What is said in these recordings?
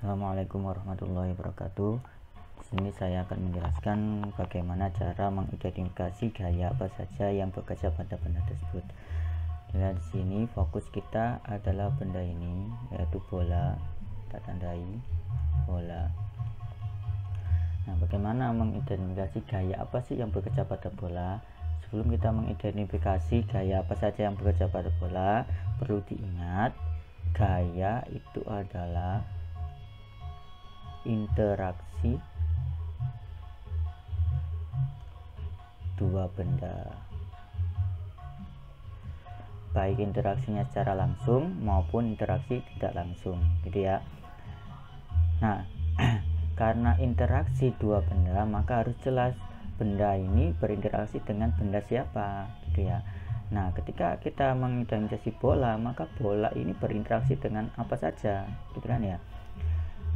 Assalamualaikum warahmatullahi wabarakatuh. Di sini saya akan menjelaskan bagaimana cara mengidentifikasi gaya apa saja yang bekerja pada benda tersebut. Di sini fokus kita adalah benda ini, yaitu bola. Kita tandai bola. Nah, bagaimana mengidentifikasi gaya apa sih yang bekerja pada bola? Sebelum kita mengidentifikasi gaya apa saja yang bekerja pada bola, perlu diingat gaya itu adalah interaksi dua benda, baik interaksinya secara langsung maupun interaksi tidak langsung, gitu ya. Nah, karena interaksi dua benda, maka harus jelas benda ini berinteraksi dengan benda siapa, gitu ya. Nah, ketika kita mengidentifikasi bola, maka bola ini berinteraksi dengan apa saja, gitu kan ya.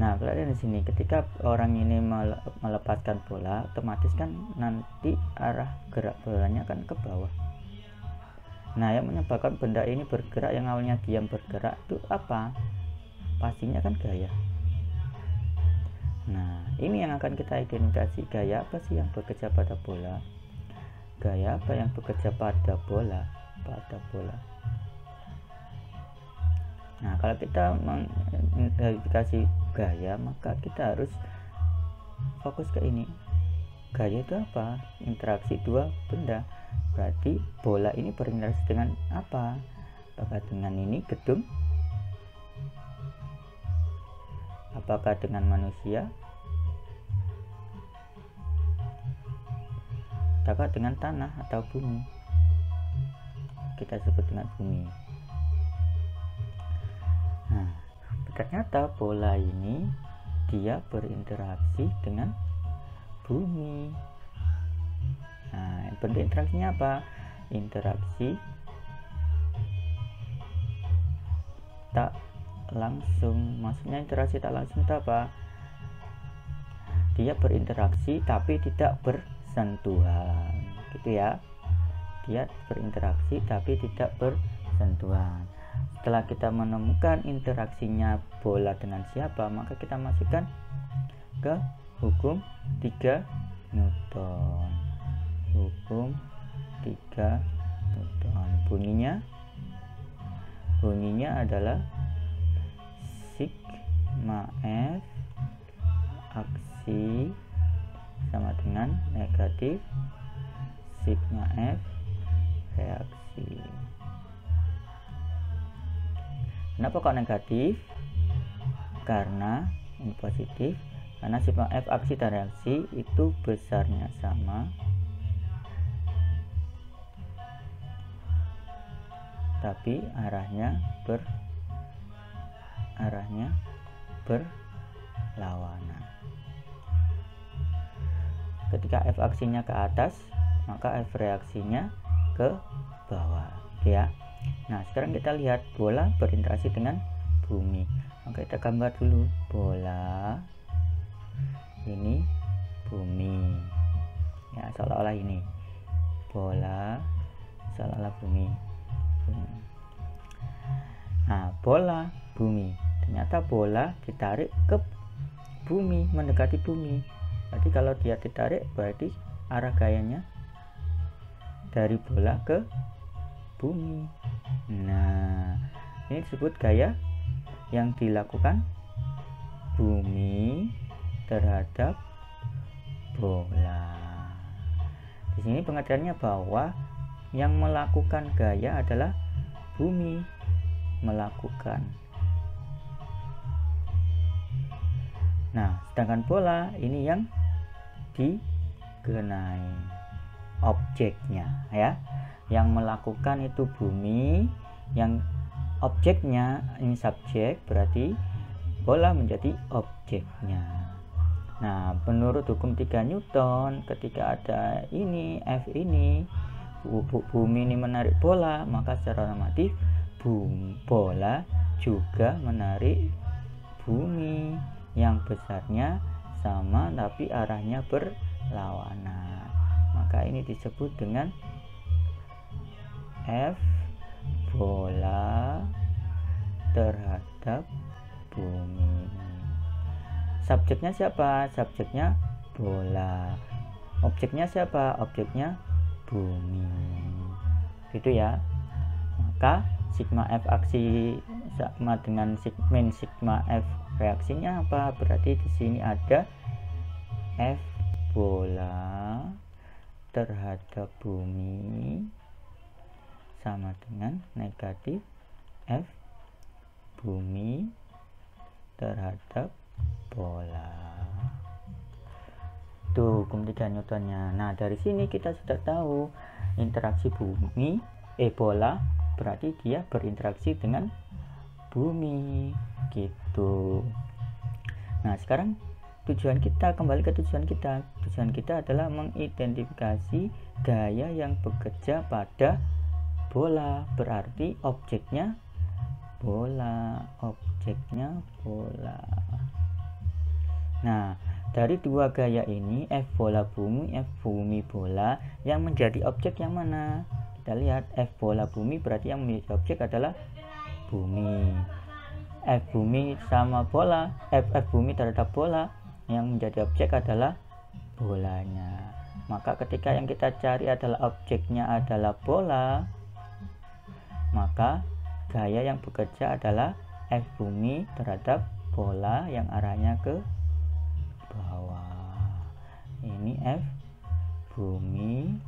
Nah, kalian di sini ketika orang ini melepaskan bola, otomatis kan nanti arah gerak bolanya akan ke bawah. Nah, yang menyebabkan benda ini bergerak, yang awalnya diam bergerak, itu apa? Pastinya kan gaya. Nah, ini yang akan kita identifikasi, gaya apa sih yang bekerja pada bola? Gaya apa yang bekerja pada bola? Nah, kalau kita mengidentifikasi gaya, maka kita harus fokus ke ini. Gaya itu apa? Interaksi dua benda. Berarti bola ini berinteraksi dengan apa? Apakah dengan ini gedung? Apakah dengan manusia? Apakah dengan tanah atau bumi? Kita sebut dengan bumi. Nah, ternyata bola ini dia berinteraksi dengan bumi. Nah, bentuk interaksinya apa? Interaksi tak langsung. Maksudnya interaksi tak langsung itu apa? Dia berinteraksi tapi tidak bersentuhan, gitu ya. Dia berinteraksi tapi tidak bersentuhan. Setelah kita menemukan interaksinya bola dengan siapa, maka kita masukkan ke hukum 3 Newton. Hukum 3 Newton. Bunyinya adalah sigma F aksi sama dengan negatif sigma F reaksi. Kenapa kok negatif? Karena ini positif, karena sigma F aksi dan reaksi itu besarnya sama, tapi arahnya berlawanan. Ketika F aksinya ke atas, maka F reaksinya ke bawah, ya. Nah, sekarang kita lihat bola berinteraksi dengan bumi. Maka kita gambar dulu bola, ini bumi, ya, seolah-olah ini bola, seolah-olah bumi. Nah, bola bumi, ternyata bola ditarik ke bumi, mendekati bumi. Berarti kalau dia ditarik, berarti arah gayanya dari bola ke bumi. Nah, ini disebut gaya yang dilakukan bumi terhadap bola. Di sini pengertiannya bahwa yang melakukan gaya adalah bumi melakukan. Nah, sedangkan bola ini yang digenai objeknya, ya. Yang melakukan itu bumi, yang objeknya ini subjek, berarti bola menjadi objeknya. Nah, menurut hukum 3 Newton, ketika ada ini F ini, bumi ini menarik bola, maka secara otomatis bola juga menarik bumi yang besarnya sama tapi arahnya berlawanan. Maka ini disebut dengan F bola terhadap bumi. subjeknya siapa? Subjeknya bola. Objeknya siapa? Objeknya bumi. Gitu ya. Maka sigma F aksi sama dengan min sigma F reaksinya apa? Berarti di sini ada F bola terhadap bumi sama dengan negatif F bumi terhadap bola. Tuh hukum 3 Newtonnya. Nah, dari sini kita sudah tahu interaksi bola berarti dia berinteraksi dengan bumi gitu. Nah, sekarang kembali ke tujuan kita. Tujuan kita adalah mengidentifikasi gaya yang bekerja pada bola. Berarti objeknya bola. Nah, dari dua gaya ini, F bola bumi, F bumi bola, yang menjadi objek yang mana? Kita lihat F bola bumi berarti yang menjadi objek adalah bumi. F bumi sama bola, F bumi terhadap bola, yang menjadi objek adalah bolanya. Maka ketika yang kita cari adalah objeknya adalah bola, maka gaya yang bekerja adalah F bumi terhadap bola yang arahnya ke bawah. Ini F bumi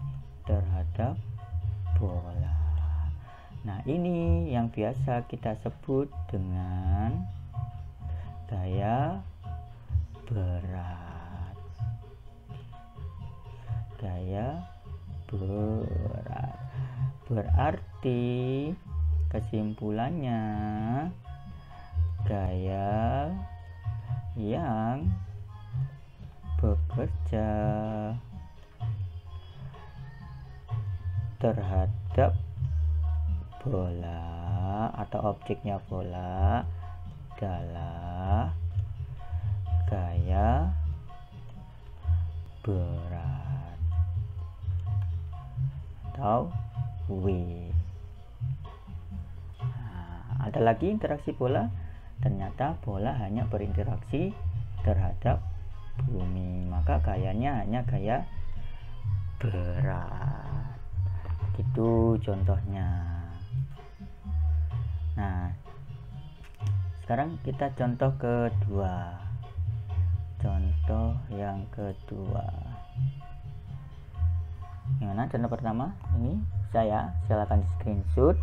terhadap bola. Nah, ini yang biasa kita sebut dengan gaya berat. Gaya berat. Berarti kesimpulannya gaya yang bekerja terhadap bola atau objeknya bola adalah gaya berat atau weight. Nah, ada lagi interaksi bola. Ternyata bola hanya berinteraksi terhadap bumi, maka gayanya hanya gaya berat. Itu contohnya. Nah, sekarang kita contoh kedua. Contoh yang kedua. Gimana contoh pertama? Ini silakan di screenshot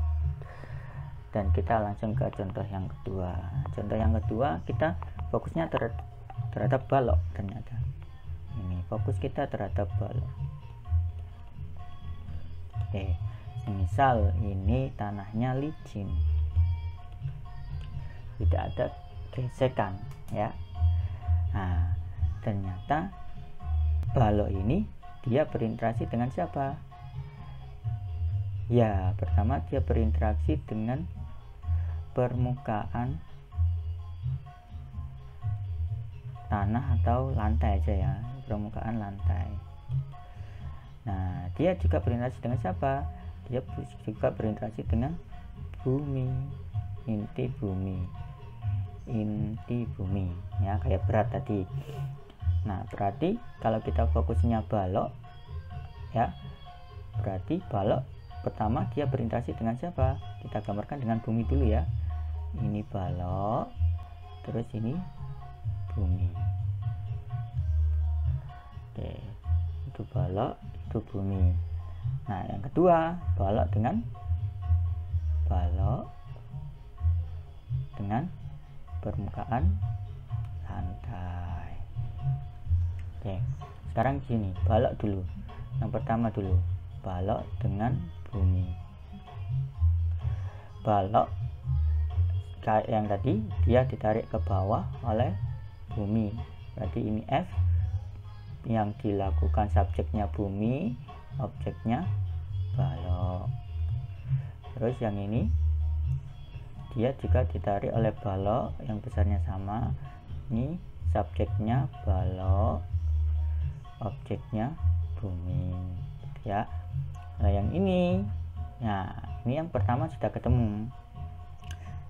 dan kita langsung ke contoh yang kedua. Contoh yang kedua kita fokusnya terhadap balok. Ternyata ini fokus kita terhadap balok. Oke, misal ini tanahnya licin, tidak ada gesekan ya. Nah, ternyata balok ini dia berinteraksi dengan siapa? Ya, pertama dia berinteraksi dengan permukaan tanah atau lantai aja ya, permukaan lantai. Nah, dia juga berinteraksi dengan siapa? Dia juga berinteraksi dengan bumi, inti bumi ya, kayak berat tadi. Nah, berarti kalau kita fokusnya balok ya, berarti balok pertama dia berinteraksi dengan siapa? Kita gambarkan dengan bumi dulu ya. Ini balok, terus ini bumi. Oke, itu balok, itu bumi. Nah, yang kedua, balok dengan permukaan lantai. Oke, sekarang gini, balok dulu. Yang pertama dulu, balok dengan bumi. Balok kayak yang tadi, dia ditarik ke bawah oleh bumi. Berarti ini F yang dilakukan subjeknya bumi, objeknya balok. Terus yang ini dia juga ditarik oleh balok yang besarnya sama. Ini subjeknya balok, objeknya bumi ya. Nah, yang ini, nah ini yang pertama sudah ketemu.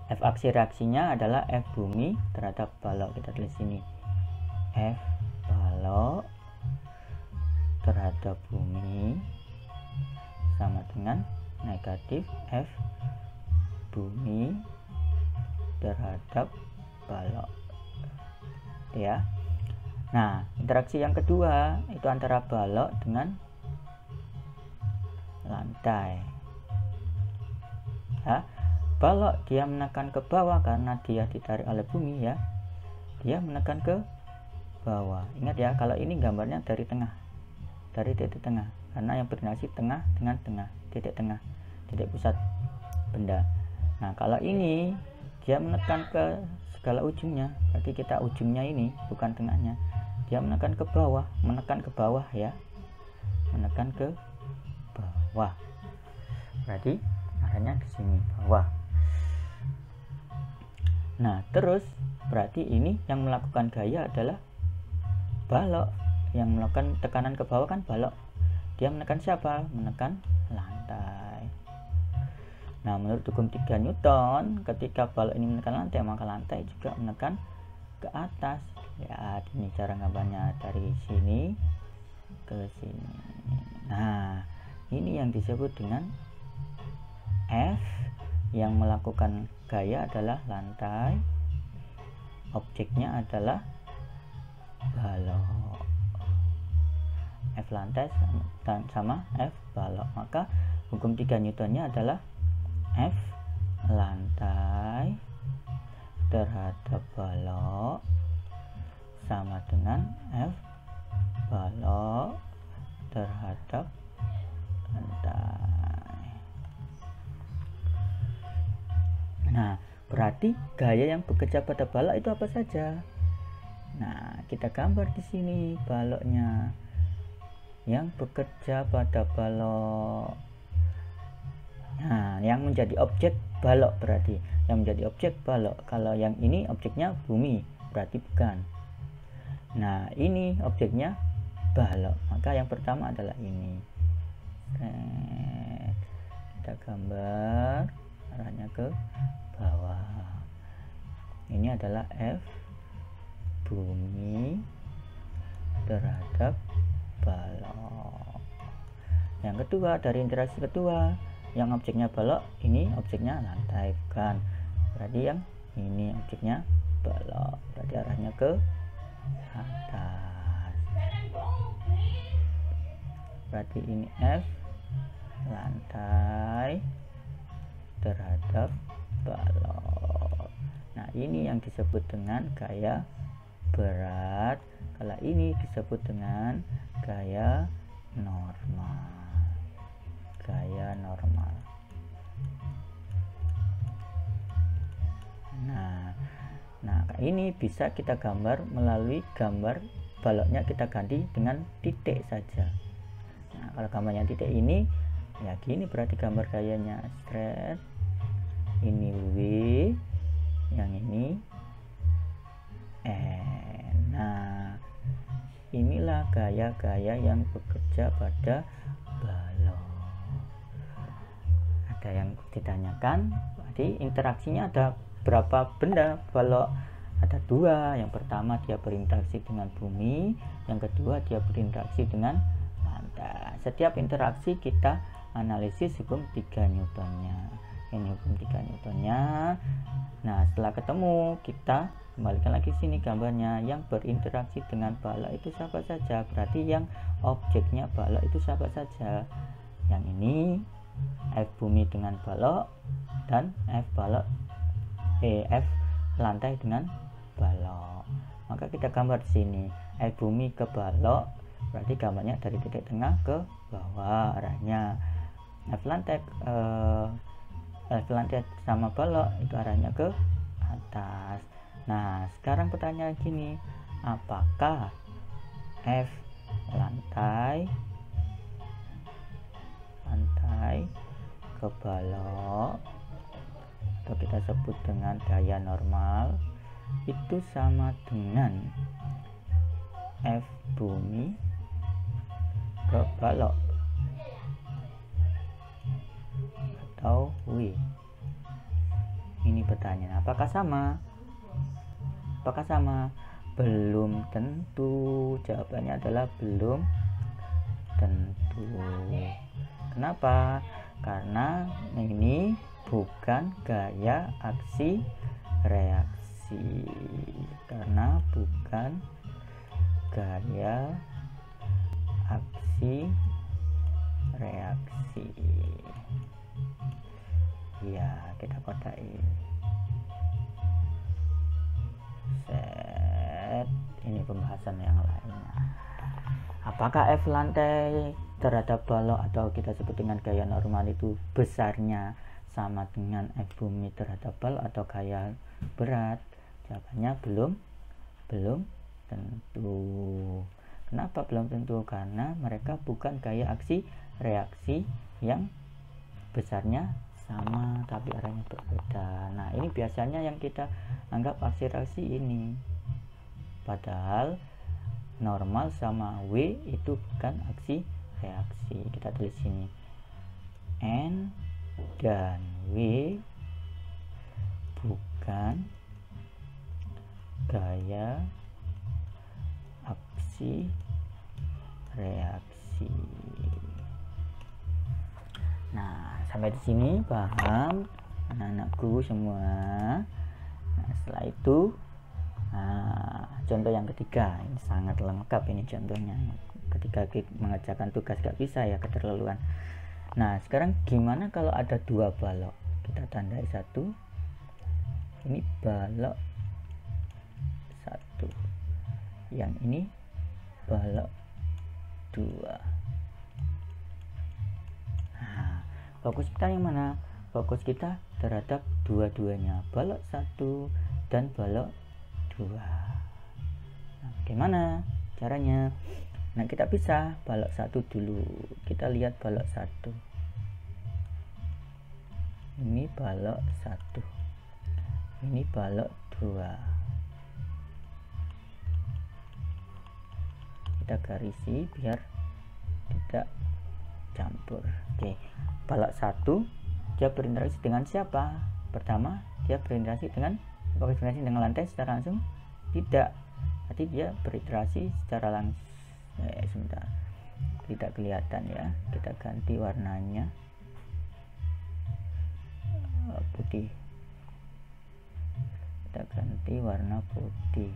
F aksi reaksinya adalah F bumi terhadap balok, kita tulis sini F balok terhadap bumi sama dengan negatif F bumi terhadap balok, ya. Nah, interaksi yang kedua itu antara balok dengan lantai, ya. Balok dia menekan ke bawah karena dia ditarik oleh bumi, ya, dia menekan ke bawah. Ingat ya, kalau ini gambarnya dari tengah, dari titik tengah, karena yang berinteraksi tengah dengan tengah, titik pusat benda. Nah, kalau ini dia menekan ke segala ujungnya, berarti kita ujungnya ini bukan tengahnya, dia menekan ke bawah, ya, menekan ke bawah, berarti arahnya ke sini, bawah. Nah, terus berarti ini yang melakukan gaya adalah balok, yang melakukan tekanan ke bawah kan balok, dia menekan siapa? Menekan lantai. Nah, menurut hukum 3 Newton, ketika balok ini menekan lantai, maka lantai juga menekan ke atas. Ya, ini cara gambarnya dari sini ke sini. Nah, ini yang disebut dengan F, yang melakukan gaya adalah lantai, objeknya adalah balok. F lantai sama F balok, maka hukum 3 Newtonnya adalah F lantai terhadap balok sama dengan F balok terhadap lantai. Nah, berarti gaya yang bekerja pada balok itu apa saja? Nah, kita gambar di sini baloknya yang bekerja pada balok. Nah, yang menjadi objek balok, berarti yang menjadi objek balok. Kalau yang ini objeknya bumi, berarti bukan. Nah, ini objeknya balok, maka yang pertama adalah ini. Kita gambar arahnya ke bawah. Ini adalah F bumi terhadap balok. Yang kedua, dari interaksi kedua, yang objeknya balok, ini objeknya lantai, bukan. Berarti yang ini objeknya balok, berarti arahnya ke atas. Berarti ini F lantai terhadap balok. Nah, ini yang disebut dengan gaya berat. Kalau ini disebut dengan gaya normal. Gaya normal. Nah, ini bisa kita gambar melalui gambar baloknya, kita ganti dengan titik saja. Nah, kalau gambarnya titik ini, ya gini berarti gambar gayanya straight. Ini W, yang ini N. Nah, inilah gaya-gaya yang bekerja pada balok. Ada yang ditanyakan, jadi interaksinya ada berapa benda balok? Ada 2. Yang pertama dia berinteraksi dengan bumi, yang kedua dia berinteraksi dengan lantai. Setiap interaksi kita analisis hukum 3 Newtonnya. Ini hukum 3 Newtonnya. Nah, setelah ketemu, kita kembalikan lagi sini gambarnya. Yang berinteraksi dengan balok itu siapa saja? Berarti yang objeknya balok itu siapa saja? Yang ini F bumi dengan balok dan F balok F lantai dengan balok. Maka kita gambar di sini F bumi ke balok, berarti gambarnya dari titik tengah ke bawah arahnya. F lantai sama balok itu arahnya ke atas. Nah, sekarang pertanyaan gini, apakah F lantai ke balok, atau kita sebut dengan gaya normal, itu sama dengan F bumi ke balok atau W? Ini pertanyaan, apakah sama? Belum tentu. Jawabannya adalah belum tentu. Kenapa? Karena ini bukan gaya aksi reaksi. Karena bukan gaya aksi reaksi. Ya, kita kotain. Set. Ini pembahasan yang lainnya. Apakah F lantai terhadap balok atau kita sebut dengan gaya normal itu besarnya sama dengan F bumi terhadap balok atau gaya berat? Jawabannya belum tentu. Kenapa belum tentu? Karena mereka bukan gaya aksi reaksi yang besarnya sama tapi arahnya berbeda. Nah, ini biasanya yang kita anggap aksi reaksi ini. Padahal normal sama W itu bukan aksi reaksi. Kita tulis sini N dan W bukan gaya aksi reaksi. Nah, sampai di sini paham anak-anakku semua. Nah, setelah itu contoh yang ketiga, ini sangat lengkap ini contohnya. Ketika kita mengerjakan tugas gak bisa ya, keterlaluan. Nah, sekarang gimana kalau ada dua balok? Kita tandai satu. Ini balok satu. Yang ini balok dua. Nah, fokus kita yang mana? Fokus kita terhadap dua-duanya, balok satu dan balok dua. Nah, bagaimana caranya? Nah, kita pisah balok satu dulu. Kita lihat balok satu. Ini balok satu. Ini balok dua. Kita garisi biar tidak campur. Oke, balok satu dia berinteraksi dengan siapa? Pertama, dia berinteraksi dengan lantai secara langsung? Tidak. Berarti dia berinteraksi secara langsung. Sebentar, tidak kelihatan ya. Kita ganti warnanya putih. Kita ganti warna putih.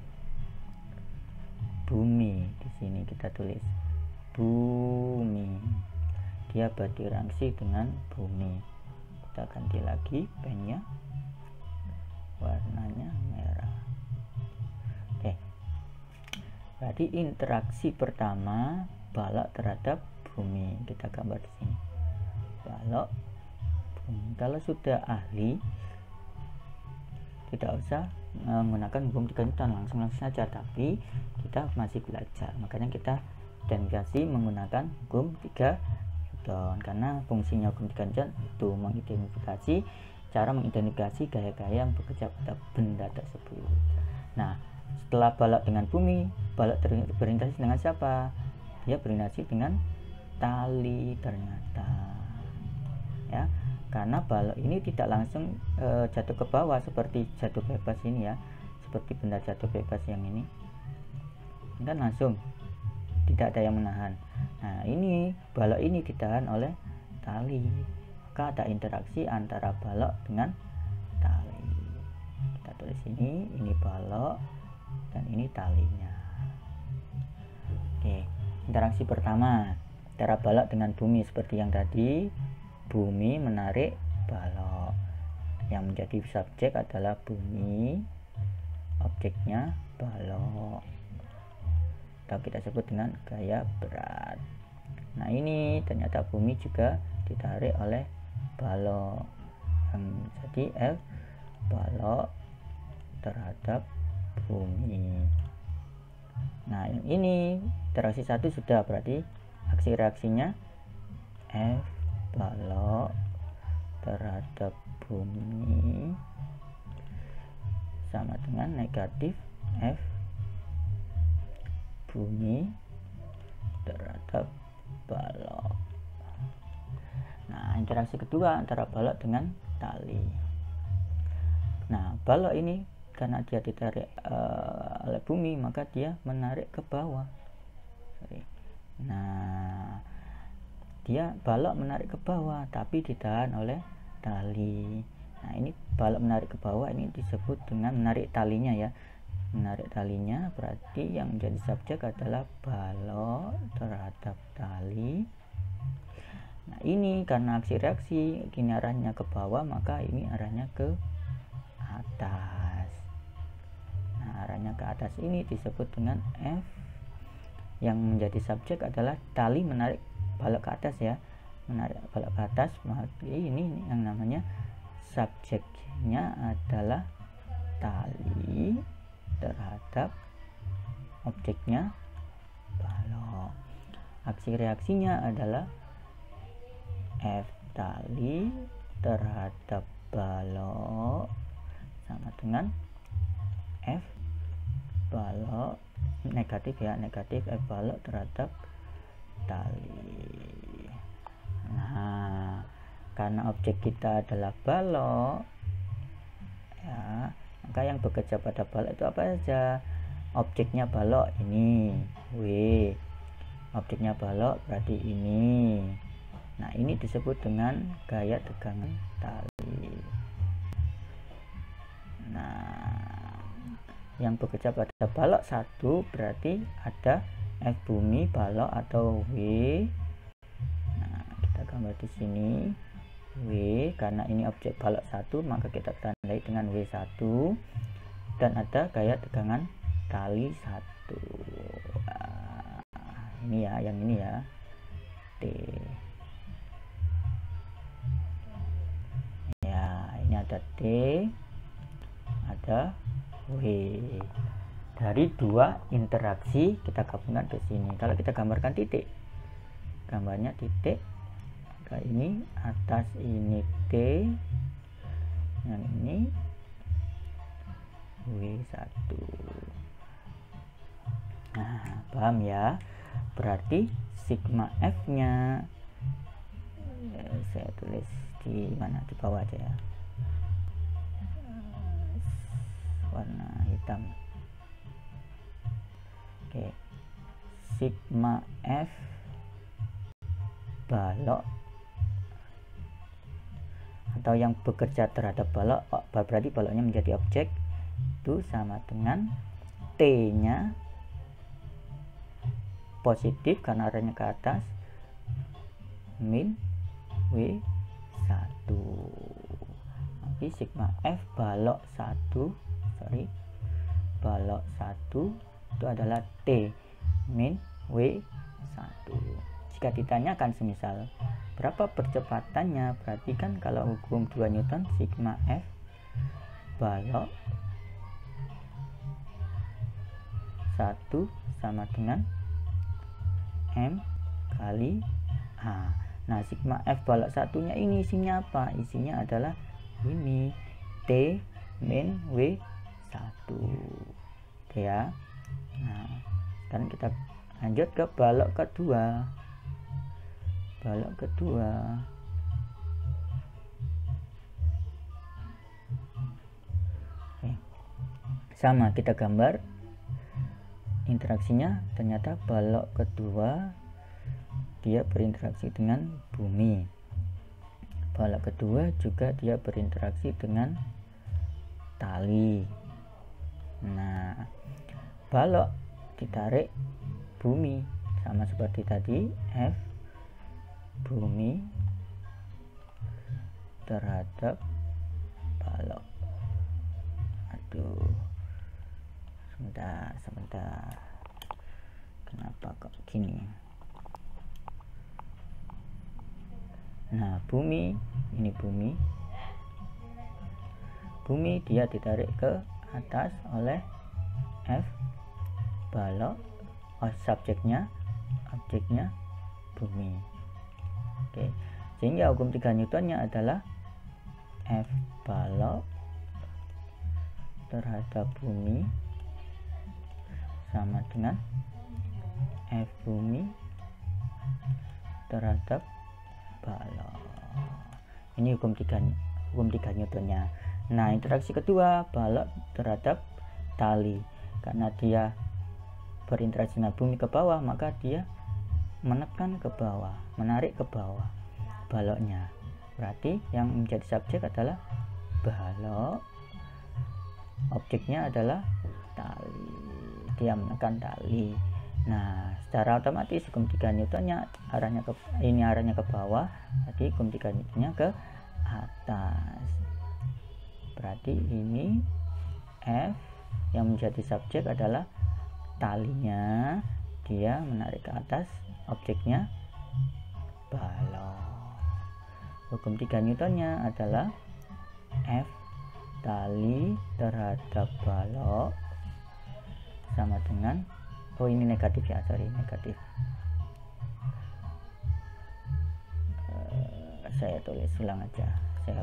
Bumi, di sini kita tulis bumi. Dia berinteraksi dengan bumi. Kita ganti lagi pennya, warnanya merah. Oke. Berarti interaksi pertama balok terhadap bumi. Kita gambar di sini. Balok bumi. Kalau sudah ahli, tidak usah menggunakan hukum 3 Newton, langsung saja. Tapi kita masih belajar, makanya kita identifikasi menggunakan hukum 3 Newton. Karena fungsinya hukum 3 Newton itu mengidentifikasi, cara mengidentifikasi gaya-gaya yang bekerja pada benda tersebut. Nah, setelah balok dengan bumi, balok berinteraksi dengan siapa? Dia berinteraksi dengan tali ternyata. Ya, karena balok ini tidak langsung jatuh ke bawah seperti jatuh bebas ini ya, seperti benda jatuh bebas yang ini kan langsung tidak ada yang menahan. Nah, ini balok ini ditahan oleh tali, maka ada interaksi antara balok dengan tali. Kita tulis ini balok dan ini talinya. Oke, interaksi pertama antara balok dengan bumi seperti yang tadi. Bumi menarik balok. Yang menjadi subjek adalah bumi, objeknya balok, atau kita sebut dengan gaya berat. Nah, ini ternyata bumi juga ditarik oleh balok, yang jadi F balok terhadap bumi. Nah, ini interaksi satu sudah, berarti aksi reaksinya F balok terhadap bumi sama dengan negatif F bumi terhadap balok. Nah, interaksi kedua antara balok dengan tali. Nah, balok ini karena dia ditarik oleh bumi, maka dia menarik ke bawah. Nah, dia balok menarik ke bawah tapi ditahan oleh tali. Nah, ini balok menarik ke bawah, ini disebut dengan menarik talinya ya. Menarik talinya berarti yang menjadi subjek adalah balok terhadap tali. Nah, ini karena aksi reaksi, ini arahnya ke bawah, maka ini arahnya ke atas. Nah, arahnya ke atas ini disebut dengan F. Yang menjadi subjek adalah tali menarik balok ke atas ya, menarik balok ke atas, maka ini yang namanya subjeknya adalah tali terhadap objeknya balok. Aksi reaksinya adalah F tali terhadap balok sama dengan F balok negatif ya, negatif F balok terhadap tali. Nah, karena objek kita adalah balok ya, maka yang bekerja pada balok itu apa saja? Objeknya balok ini W, objeknya balok berarti ini. Nah, ini disebut dengan gaya tegangan tali. Nah, yang bekerja pada balok 1 berarti ada F bumi, balok atau W. Nah, kita gambar di sini W, karena ini objek balok 1 maka kita tandai dengan W1, dan ada gaya tegangan tali 1. Nah, ini ya, yang ini ya, T. Ya, ini ada T, ada W. Dari dua interaksi kita gabungkan ke sini. Kalau kita gambarkan titik, gambarnya titik, maka ini atas ini T, yang ini W1. Nah, paham ya? Berarti sigma F nya saya tulis di mana, di bawah aja ya, warna hitam. Oke, sigma F balok atau yang bekerja terhadap balok, berarti baloknya menjadi objek, itu sama dengan T nya positif karena arahnya ke atas, min W1. Oke, sigma F balok 1, balok 1 itu adalah T min W1. Jika ditanyakan semisal berapa percepatannya, berarti kan kalau hukum 2 Newton, sigma F balok 1 sama dengan M kali A. Nah, sigma F balok 1 nya ini isinya apa? Isinya adalah ini T min W1. Oke ya. Nah, sekarang kita lanjut ke balok kedua. Balok kedua, oke, sama kita gambar interaksinya. Ternyata balok kedua dia berinteraksi dengan bumi, balok kedua juga dia berinteraksi dengan tali. Nah, balok ditarik bumi sama seperti tadi, F bumi terhadap balok. Aduh, sebentar, kenapa kok gini? Nah, bumi, ini bumi dia ditarik ke atas oleh F balok, objeknya bumi. Oke, sehingga hukum 3 Newtonnya adalah F balok terhadap bumi sama dengan F bumi terhadap balok. Ini hukum 3 Newtonnya. Nah, interaksi kedua balok terhadap tali. Karena dia berinteraksi dengan bumi ke bawah, maka dia menekan ke bawah, menarik ke bawah baloknya. Berarti yang menjadi subjek adalah balok, objeknya adalah tali, dia menekan tali. Nah, secara otomatis hukum 3 Newtonnya arahnya ke bawah, jadi hukum 3 Newtonnya ke atas. Berarti ini F yang menjadi subjek adalah talinya, dia menarik ke atas, objeknya balok. Hukum 3 Newtonnya adalah F tali terhadap balok sama dengan, oh ini negatif ya, sorry, negatif. Saya tulis ulang aja, saya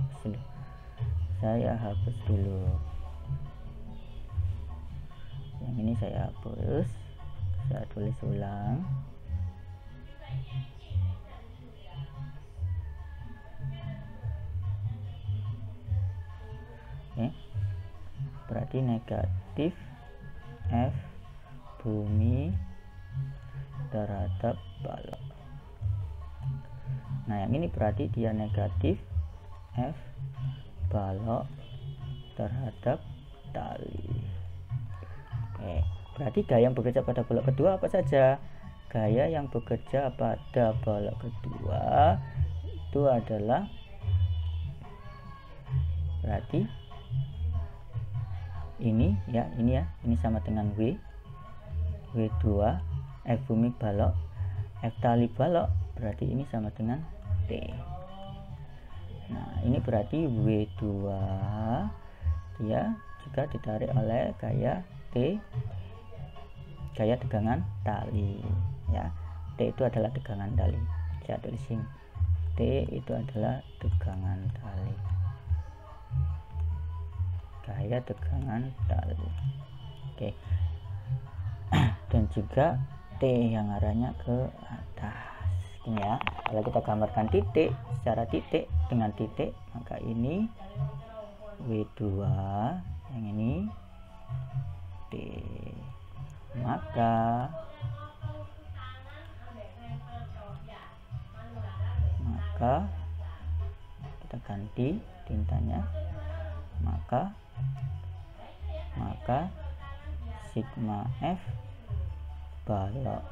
hapus dulu yang ini, saya hapus, saya tulis ulang. Oke, berarti negatif F bumi terhadap balok. Nah, yang ini berarti dia negatif F balok terhadap tali. Oke, berarti gaya yang bekerja pada balok kedua apa saja? Gaya yang bekerja pada balok kedua itu adalah, berarti ini sama dengan W2, F bumi balok, F tali balok, berarti ini sama dengan T. Nah, ini berarti W2 dia juga ditarik oleh gaya T, gaya tegangan tali ya. T itu adalah tegangan tali, saya tulisin T itu adalah tegangan tali, gaya tegangan tali. Oke. Dan juga T yang arahnya ke atas. Ini ya. Kalau kita gambarkan titik secara titik dengan titik, maka ini W2, yang ini T. Maka kita ganti tintanya. Maka sigma F balok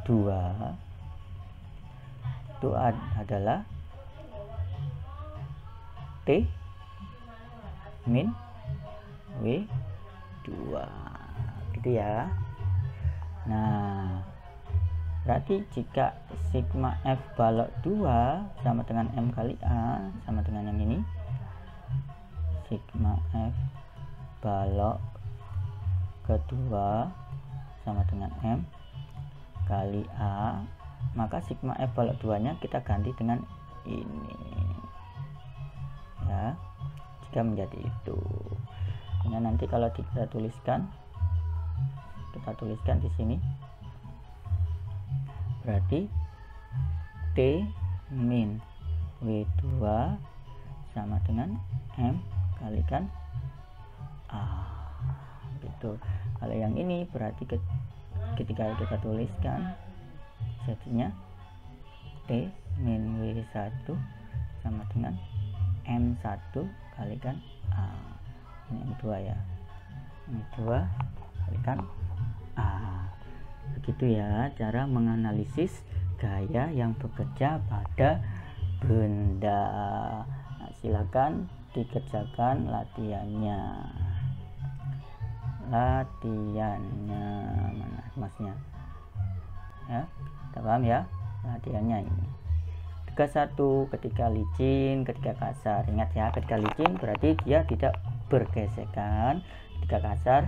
2 itu adalah T min W2 gitu ya. Nah, berarti jika sigma F balok 2 sama dengan M kali A sama dengan yang ini, sigma F balok kedua sama dengan M kali A, maka sigma F balok 2 nya kita ganti dengan ini ya, jika menjadi itu. Nah, nanti kalau kita tuliskan di sini, berarti T min W2 sama dengan M kalikan A gitu. Kalau yang ini berarti ketika kita tuliskan jadinya T min W1 sama dengan M1 kalikan A. Ini M2 ya, M2 kalikan A. Begitu ya cara menganalisis gaya yang bekerja pada benda. Nah, silakan dikerjakan latihannya. Mana masnya ya, kita paham ya latihannya ini. Tugas 1, ketika licin, ketika kasar. Ingat ya, ketika licin berarti dia tidak bergesekan, ketika kasar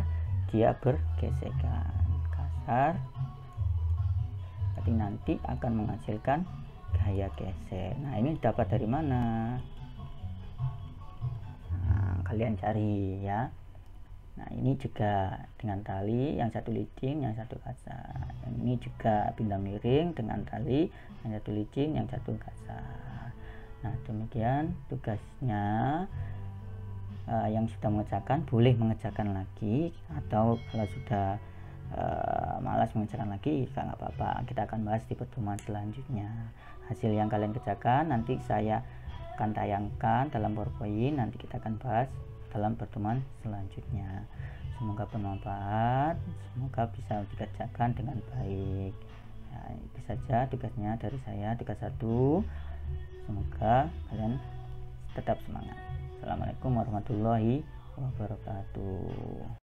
dia bergesekan. Kasar berarti nanti akan menghasilkan gaya gesek. Nah, ini dapat dari mana? Nah, kalian cari ya. Nah, ini juga dengan tali, yang satu licin, yang satu kasar. Yang ini juga pindah miring dengan tali, yang satu licin, yang satu kasar. Nah, demikian tugasnya. Yang sudah mengerjakan boleh mengerjakan lagi, atau kalau sudah malas mengerjakan lagi nggak apa-apa, kita akan bahas di pertemuan selanjutnya. Hasil yang kalian kerjakan nanti saya akan tayangkan dalam PowerPoint, nanti kita akan bahas dalam pertemuan selanjutnya. Semoga bermanfaat, semoga bisa dikerjakan dengan baik. Ya, itu saja tugasnya dari saya, tugas 1. Semoga kalian tetap semangat. Assalamualaikum warahmatullahi wabarakatuh.